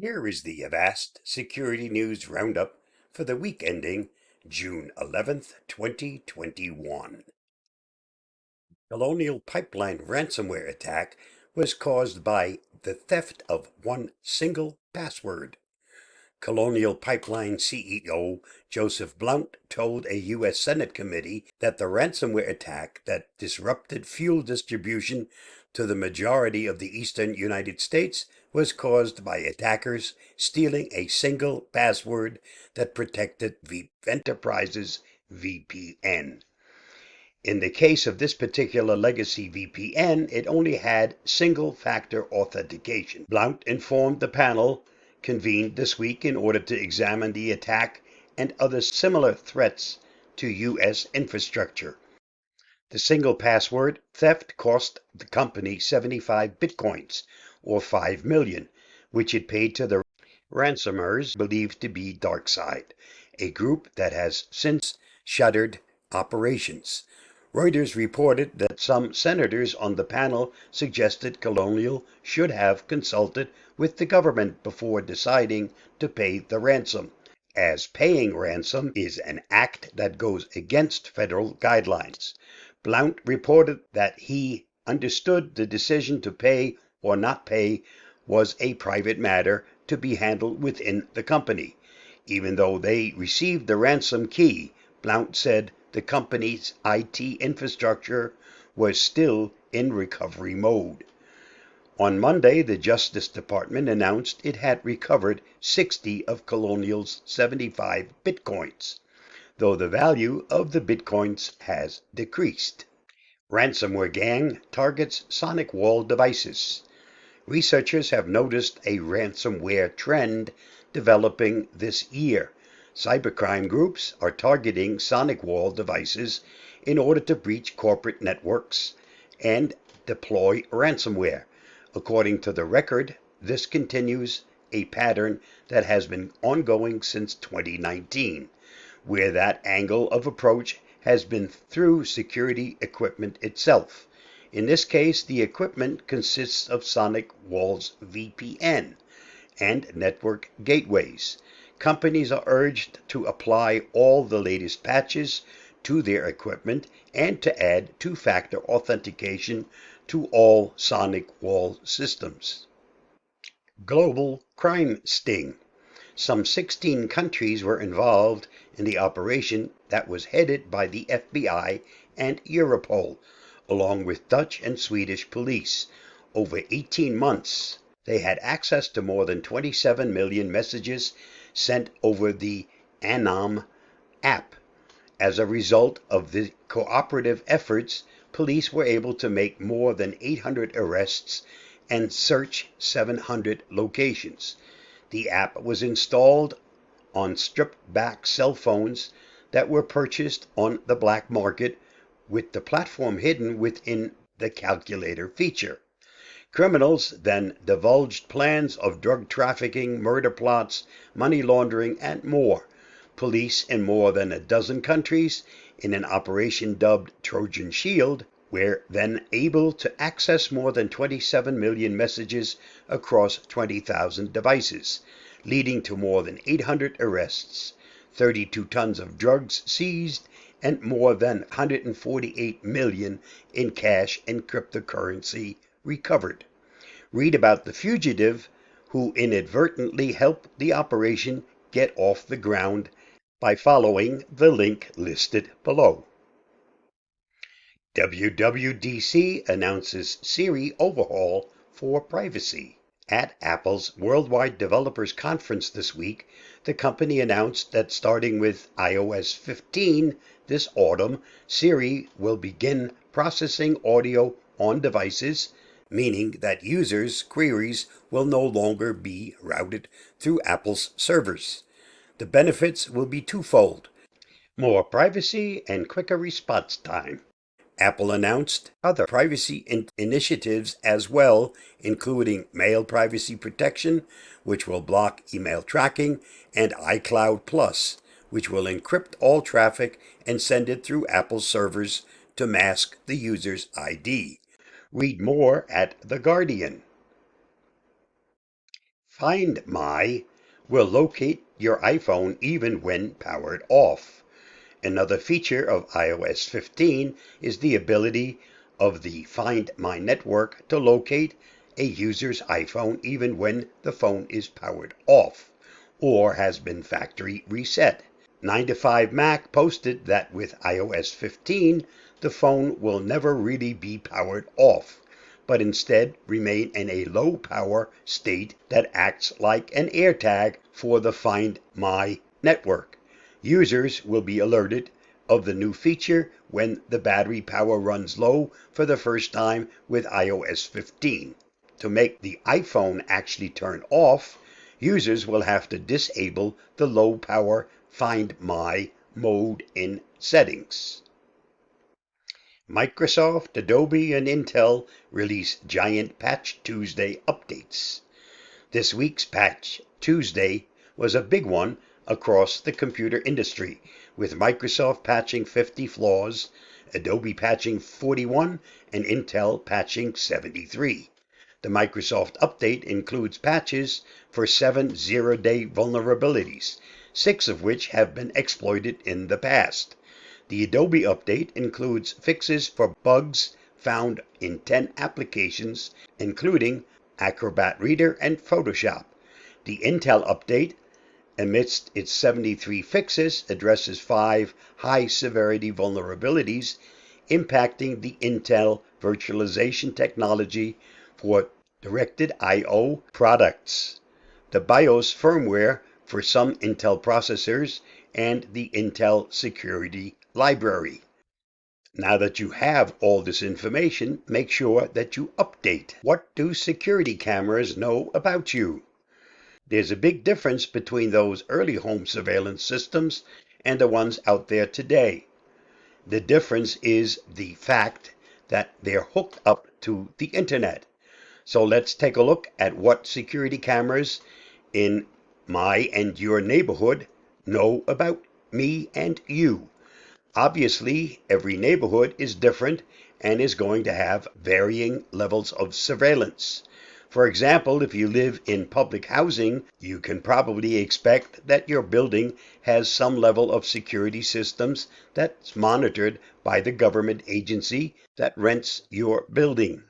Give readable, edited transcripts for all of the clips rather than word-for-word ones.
Here is the Avast Security News Roundup for the week ending June 11th, 2021. Colonial Pipeline ransomware attack was caused by the theft of one single password. Colonial Pipeline CEO Joseph Blount told a U.S. Senate committee that the ransomware attack that disrupted fuel distribution to the majority of the eastern United States was caused by attackers stealing a single password that protected the enterprise's VPN. In the case of this particular legacy VPN, it only had single-factor authentication. Blount informed the panel convened this week in order to examine the attack and other similar threats to U.S. infrastructure. The single password theft cost the company 75 bitcoins, or $5 million, which it paid to the ransomers believed to be DarkSide, a group that has since shuttered operations. Reuters reported that some senators on the panel suggested Colonial should have consulted with the government before deciding to pay the ransom, as paying ransom is an act that goes against federal guidelines. Blount reported that he understood the decision to pay or not pay was a private matter to be handled within the company. Even though they received the ransom key, Blount said the company's IT infrastructure was still in recovery mode. On Monday, the Justice Department announced it had recovered 60 of Colonial's 75 bitcoins, though the value of the bitcoins has decreased. Ransomware gang targets SonicWall devices. Researchers have noticed a ransomware trend developing this year. Cybercrime groups are targeting SonicWall devices in order to breach corporate networks and deploy ransomware. According to the record, this continues a pattern that has been ongoing since 2019, where that angle of approach has been through security equipment itself. In this case, the equipment consists of SonicWall's VPN and network gateways. Companies are urged to apply all the latest patches to their equipment and to add two-factor authentication to all SonicWall systems. Global crime sting. Some 16 countries were involved in the operation that was headed by the FBI and Europol, along with Dutch and Swedish police. Over 18 months, they had access to more than 27 million messages sent over the Anam app. As a result of the cooperative efforts, police were able to make more than 800 arrests and search 700 locations. The app was installed on stripped-back cell phones that were purchased on the black market, with the platform hidden within the calculator feature. Criminals then divulged plans of drug trafficking, murder plots, money laundering, and more. Police in more than a dozen countries, in an operation dubbed Trojan Shield, were then able to access more than 27 million messages across 20,000 devices, leading to more than 800 arrests, 32 tons of drugs seized, and more than 148 million in cash and cryptocurrency recovered. Read about the fugitive who inadvertently helped the operation get off the ground by following the link listed below. WWDC announces Siri overhaul for privacy. At Apple's Worldwide Developers Conference this week, the company announced that starting with iOS 15 this autumn, Siri will begin processing audio on devices, meaning that users' queries will no longer be routed through Apple's servers. The benefits will be twofold: more privacy and quicker response time. Apple announced other privacy initiatives as well, including mail privacy protection, which will block email tracking, and iCloud Plus, which will encrypt all traffic and send it through Apple's servers to mask the user's ID. Read more at The Guardian. FindMy will locate your iPhone even when powered off. Another feature of iOS 15 is the ability of the FindMy network to locate a user's iPhone even when the phone is powered off or has been factory reset. 9to5Mac posted that with iOS 15, the phone will never really be powered off, but instead remain in a low power state that acts like an AirTag for the FindMy network. Users will be alerted of the new feature when the battery power runs low for the first time with iOS 15. To make the iPhone actually turn off, users will have to disable the low power FindMy mode in settings. Microsoft, Adobe, and Intel release giant Patch Tuesday updates. This week's Patch Tuesday was a big one across the computer industry, with Microsoft patching 50 flaws, Adobe patching 41, and Intel patching 73. The Microsoft update includes patches for 7 zero-day vulnerabilities, 6 of which have been exploited in the past. The Adobe update includes fixes for bugs found in 10 applications, including Acrobat Reader and Photoshop. The Intel update, amidst its 73 fixes, addresses 5 high-severity vulnerabilities impacting the Intel virtualization technology for directed I/O products, the BIOS firmware for some Intel processors, and the Intel security library. Now that you have all this information, make sure that you update. What do security cameras know about you? There's a big difference between those early home surveillance systems and the ones out there today. The difference is the fact that they're hooked up to the internet. So let's take a look at what security cameras in my and your neighborhood know about me and you. Obviously, every neighborhood is different and is going to have varying levels of surveillance. For example, if you live in public housing, you can probably expect that your building has some level of security systems that's monitored by the government agency that rents your building.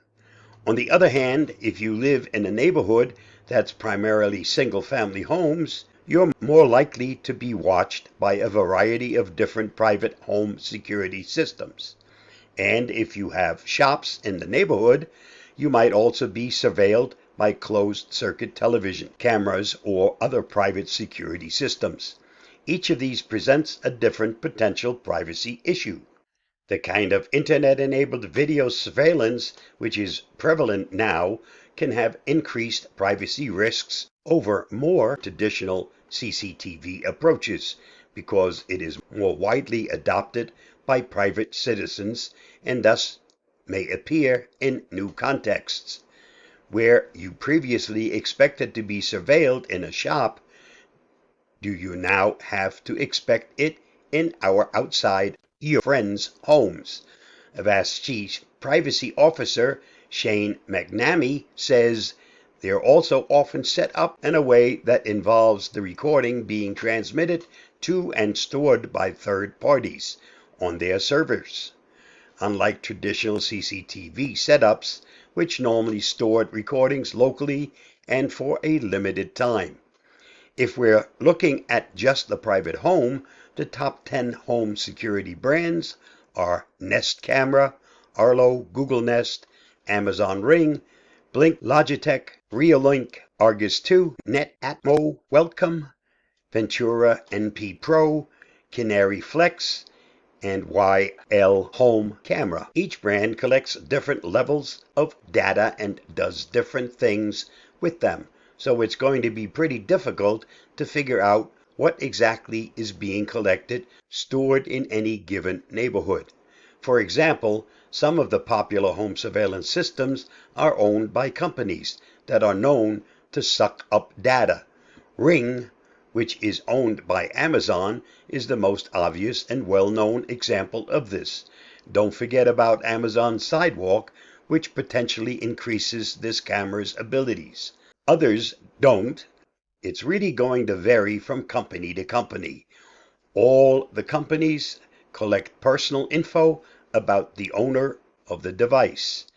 On the other hand, if you live in a neighborhood that's primarily single-family homes, you're more likely to be watched by a variety of different private home security systems. And if you have shops in the neighborhood, you might also be surveilled by closed-circuit television cameras or other private security systems. Each of these presents a different potential privacy issue. The kind of internet-enabled video surveillance which is prevalent now can have increased privacy risks over more traditional CCTV approaches because it is more widely adopted by private citizens and thus may appear in new contexts. Where you previously expected to be surveilled in a shop, do you now have to expect it in our outside your friends' homes? Avast Chief Privacy Officer Shane McNamee says they're also often set up in a way that involves the recording being transmitted to and stored by third parties on their servers. Unlike traditional CCTV setups, which normally stored recordings locally and for a limited time. If we're looking at just the private home, the top 10 home security brands are Nest Camera, Arlo, Google Nest, Amazon Ring, Blink, Logitech, Reolink, Argus 2, NetAtmo, Welcome, Ventura NP Pro, Canary Flex, and YL Home Camera. Each brand collects different levels of data and does different things with them. So it's going to be pretty difficult to figure out what exactly is being collected, stored in any given neighborhood. For example, some of the popular home surveillance systems are owned by companies that are known to suck up data. Ring, which is owned by Amazon, is the most obvious and well-known example of this. Don't forget about Amazon Sidewalk, which potentially increases this camera's abilities. Others don't. It's really going to vary from company to company. All the companies collect personal info about the owner of the device,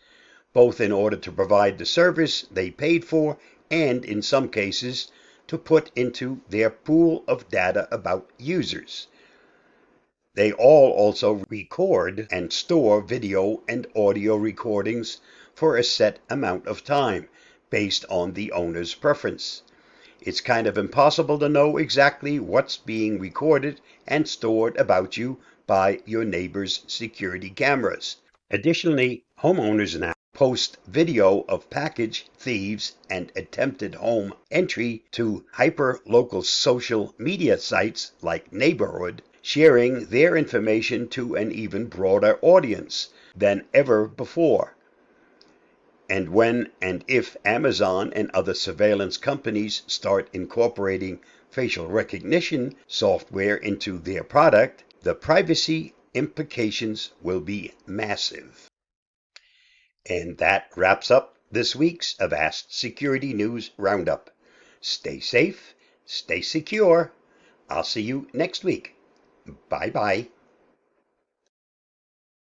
both in order to provide the service they paid for and, in some cases, to put into their pool of data about users. They all also record and store video and audio recordings for a set amount of time based on the owner's preference. It's kind of impossible to know exactly what's being recorded and stored about you by your neighbor's security cameras. Additionally, homeowners now post video of package thieves and attempted home entry to hyper-local social media sites like Neighborhood, sharing their information to an even broader audience than ever before. And when and if Amazon and other surveillance companies start incorporating facial recognition software into their product, the privacy implications will be massive. And that wraps up this week's Avast Security News Roundup. Stay safe, stay secure. I'll see you next week. Bye-bye.